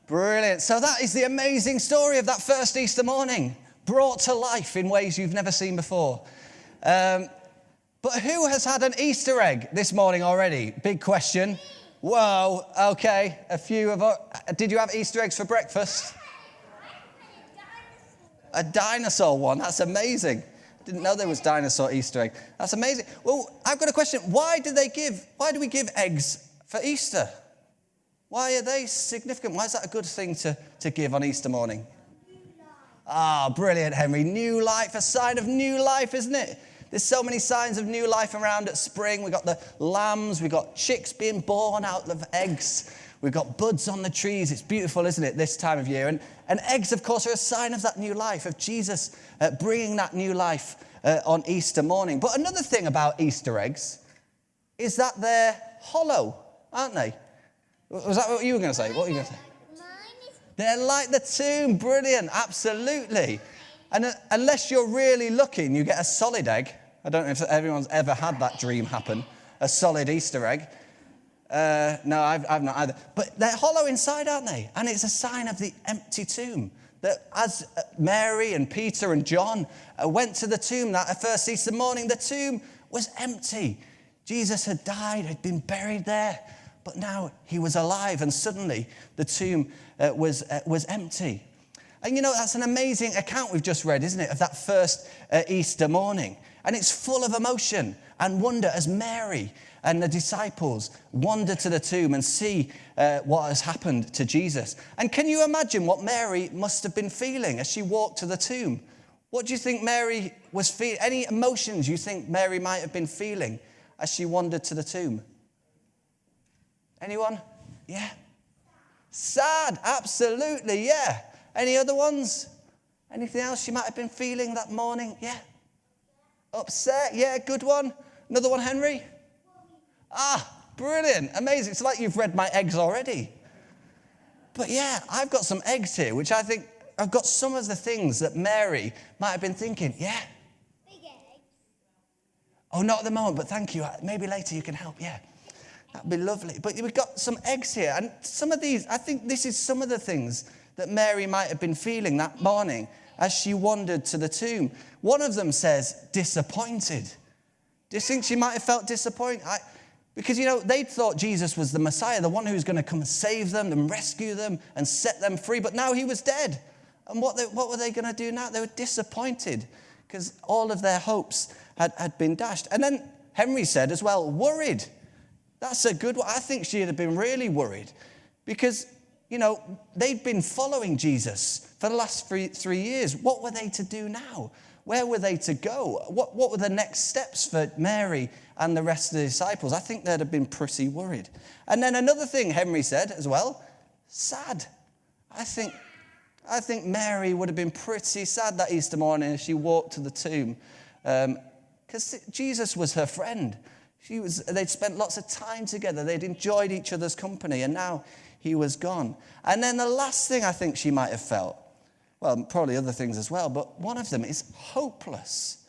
Brilliant. So that is the amazing story of that first Easter morning, brought to life in ways you've never seen before. But who has had an Easter egg this morning already? Big question. Whoa, okay. A few of us. Did you have Easter eggs for breakfast? A dinosaur one. That's amazing. Didn't know there was dinosaur Easter egg. That's amazing. Well, I've got a question. Why do we give eggs for Easter? Why are they significant? Why is that a good thing to give on Easter morning? Ah, brilliant, Henry. New life, a sign of new life, isn't it? There's so many signs of new life around at spring. We've got the lambs. We've got chicks being born out of eggs. We've got buds on the trees. It's beautiful, isn't it, this time of year? And eggs, of course, are a sign of that new life, of Jesus bringing that new life on Easter morning. But another thing about Easter eggs is that they're hollow, aren't they? Was that what you were going to say? What were you going to say? They're like the tomb. Brilliant. Absolutely. And unless you're really looking, you get a solid egg. I don't know if everyone's ever had that dream happen, a solid Easter egg. No, I've not either. But they're hollow inside, aren't they? And it's a sign of the empty tomb. That as Mary and Peter and John went to the tomb that first Easter morning, the tomb was empty. Jesus had died, had been buried there. But now he was alive, and suddenly the tomb was empty. And you know, that's an amazing account we've just read, isn't it, of that first Easter morning. And it's full of emotion and wonder as Mary and the disciples wander to the tomb and see what has happened to Jesus. And can you imagine what Mary must have been feeling as she walked to the tomb? What do you think Mary was feeling? Any emotions you think Mary might have been feeling as she wandered to the tomb? Anyone? Yeah. Sad, absolutely, yeah. Any other ones? Anything else you might have been feeling that morning? Yeah. Upset, yeah, good one. Another one, Henry? Ah, brilliant, amazing. It's like you've read my eggs already. But yeah, I've got some eggs here, which I think I've got some of the things that Mary might have been thinking. Yeah. Big eggs. Oh, not at the moment, but thank you. Maybe later you can help, yeah. That'd be lovely. But we've got some eggs here. And some of these, I think this is some of the things that Mary might have been feeling that morning as she wandered to the tomb. One of them says, disappointed. Do you think she might have felt disappointed? Because, you know, they thought Jesus was the Messiah, the one who was going to come and save them and rescue them and set them free. But now he was dead. And what were they going to do now? They were disappointed because all of their hopes had been dashed. And then Henry said as well, worried. That's a good one. I think she'd have been really worried because, you know, they'd been following Jesus for the last 3 years. What were they to do now? Where were they to go? What were the next steps for Mary and the rest of the disciples? I think they'd have been pretty worried. And then another thing Henry said as well, sad. I think Mary would have been pretty sad that Easter morning as she walked to the tomb because Jesus was her friend. They'd spent lots of time together. They'd enjoyed each other's company, and now he was gone. And then the last thing I think she might have felt, well, probably other things as well, but one of them is hopeless.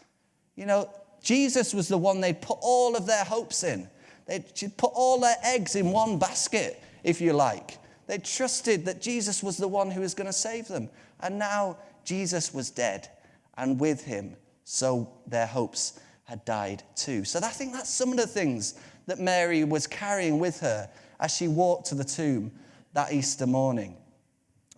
You know, Jesus was the one they'd put all of their hopes in. They'd put all their eggs in one basket, if you like. They trusted that Jesus was the one who was going to save them. And now Jesus was dead, and with him, so their hopes had died too. So I think that's some of the things that Mary was carrying with her as she walked to the tomb that Easter morning.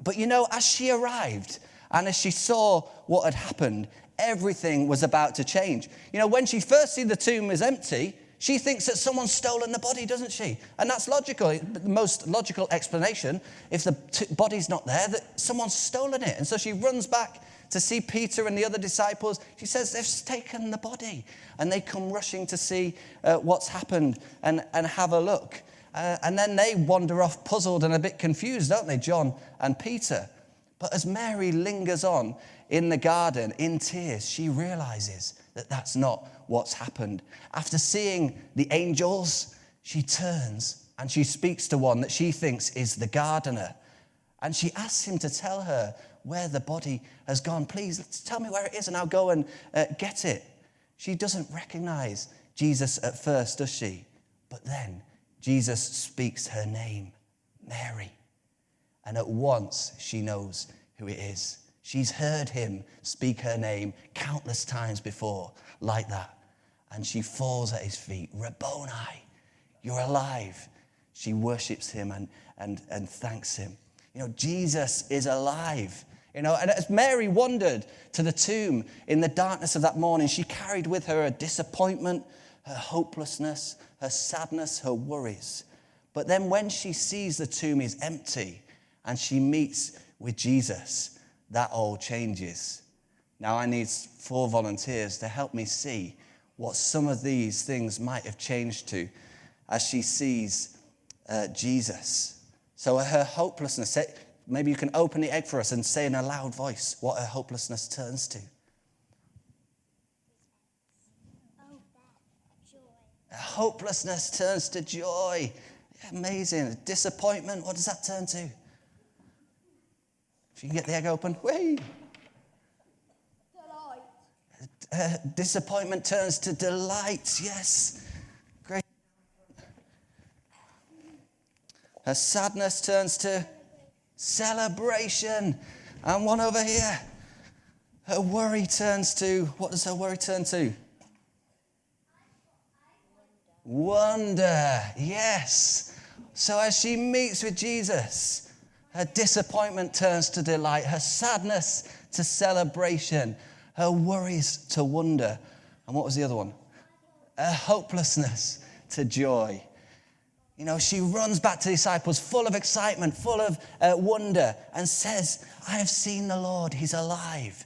But you know, as she arrived and as she saw what had happened, everything was about to change. You know, when she first sees the tomb is empty, she thinks that someone's stolen the body, doesn't she? And that's logical. The most logical explanation, if the body's not there, that someone's stolen it. And so she runs back to see Peter and the other disciples. She says, they've taken the body. And they come rushing to see what's happened and have a look. And then they wander off puzzled and a bit confused, don't they, John and Peter? But as Mary lingers on in the garden in tears, she realizes that that's not what's happened. After seeing the angels, she turns and she speaks to one that she thinks is the gardener. And she asks him to tell her where the body has gone. Please, tell me where it is and I'll go and get it. She doesn't recognize Jesus at first, does she? But then Jesus speaks her name, Mary. And at once she knows who it is. She's heard him speak her name countless times before, like that. And she falls at his feet. Rabboni, you're alive. She worships him and thanks him. Jesus is alive. And as Mary wandered to the tomb in the darkness of that morning, she carried with her a disappointment, her hopelessness, her sadness, her worries. But then when she sees the tomb is empty and she meets with Jesus, that all changes. Now I need 4 volunteers to help me see what some of these things might have changed to as she sees Jesus. So her hopelessness, maybe you can open the egg for us and say in a loud voice what her hopelessness turns to. Her hopelessness turns to joy. Amazing. Disappointment, what does that turn to? If you can get the egg open. Whee! Delight. Disappointment turns to delight. Yes. Great. Her sadness turns to celebration. And one over here. Her worry turns to, what does her worry turn to? Wonder. Yes. So as she meets with Jesus, her disappointment turns to delight, her sadness to celebration, her worries to wonder. And what was the other one? Her hopelessness to joy. She runs back to the disciples full of excitement, full of wonder, and says, I have seen the Lord, he's alive.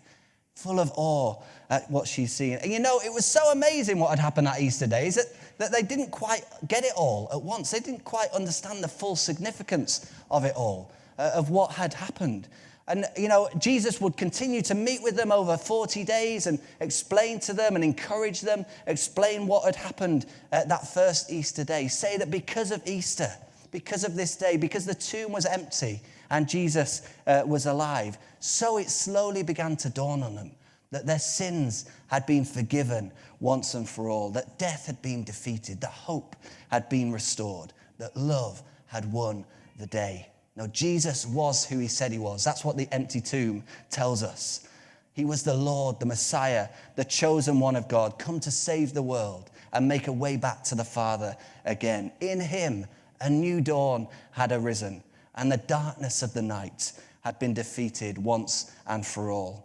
Full of awe at what she's seen. And it was so amazing what had happened that Easter day, is that they didn't quite get it all at once. They didn't quite understand the full significance of it all, of what had happened. And, Jesus would continue to meet with them over 40 days and explain to them and encourage them, explain what had happened that first Easter day. Say that because of Easter, because of this day, because the tomb was empty and Jesus was alive, so it slowly began to dawn on them that their sins had been forgiven once and for all, that death had been defeated, that hope had been restored, that love had won the day. Now, Jesus was who he said he was. That's what the empty tomb tells us. He was the Lord, the Messiah, the chosen one of God, come to save the world and make a way back to the Father again. In him, a new dawn had arisen, and the darkness of the night had been defeated once and for all.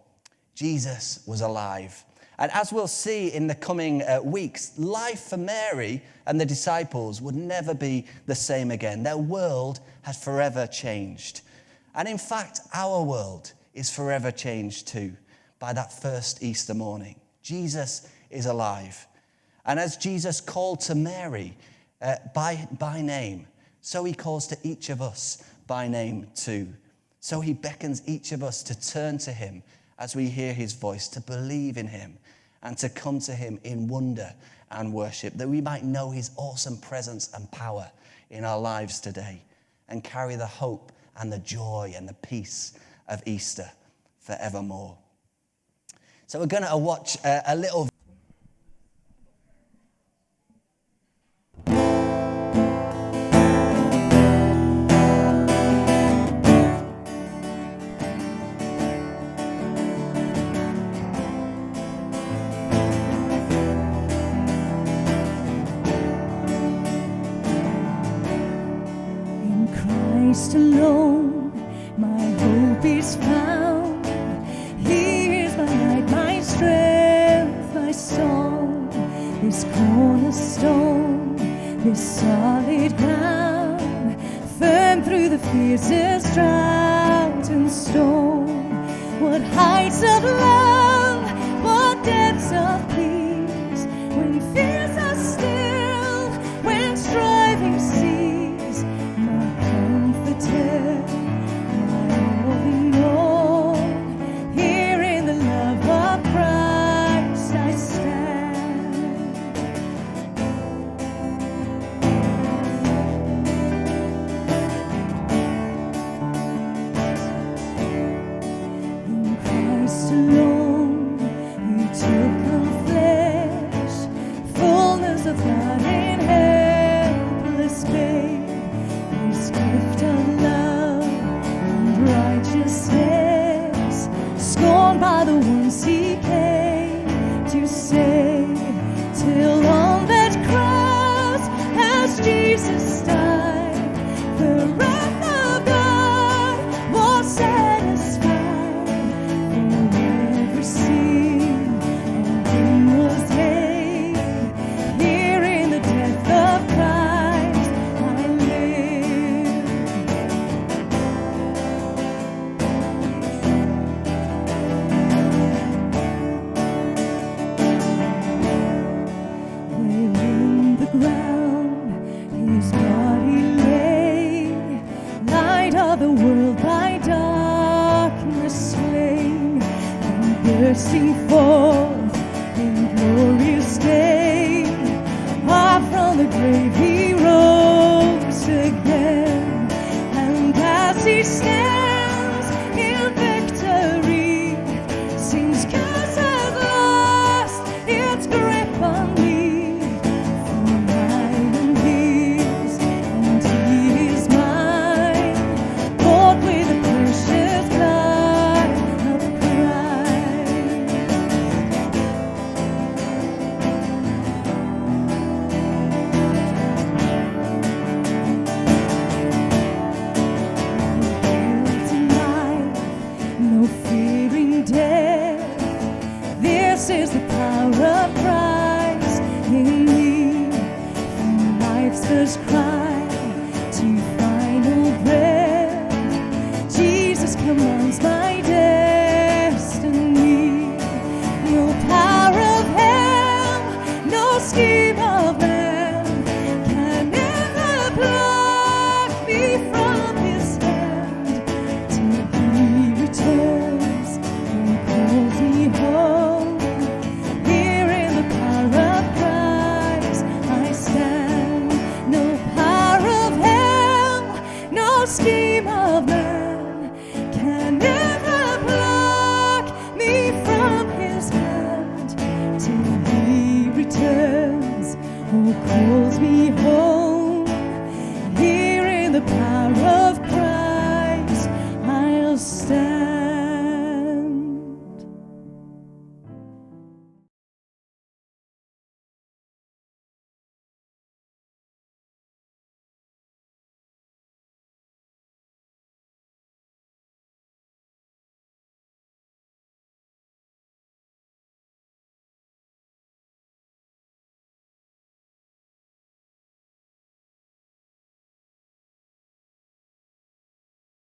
Jesus was alive. And as we'll see in the coming weeks, life for Mary and the disciples would never be the same again. Their world had forever changed. And in fact, our world is forever changed too by that first Easter morning. Jesus is alive. And as Jesus called to Mary by name, so he calls to each of us by name too. So he beckons each of us to turn to him as we hear his voice, to believe in him, and to come to him in wonder and worship, that we might know his awesome presence and power in our lives today and carry the hope and the joy and the peace of Easter forevermore. So we're going to watch a little Christ alone, my hope is found. He is my light, my strength, my song. This cornerstone, this solid ground, firm through the fiercest drought and storm. What heights of love, what depths of peace, when fears are still, when striving cease. My all in all, here in the love of Christ I stand. In Christ alone, he took are the ones he came to save. Till on that cross, as Jesus died, the wrath of God was satisfied. For every sin on him was laid. Here in the death of Christ I live. There in the ground his body lay, light of the world by darkness slain, and bursting forth in glorious day, far from the grave he rose again. And as he stands in victory, sin's curse has lost its grip on me. For I am his, and he is mine, bought with the precious blood of Christ. No fearing death. This is the power of Christ in me. From life's first cry to final breath, Jesus commands my destiny. No power of hell, no scheme of man can ever pluck me from his hand. Till he returns and calls me home. Here in the power of Christ I stand. No power of hell, no scheme of man can ever pluck me from his hand. Till he returns or calls me home. Here in the power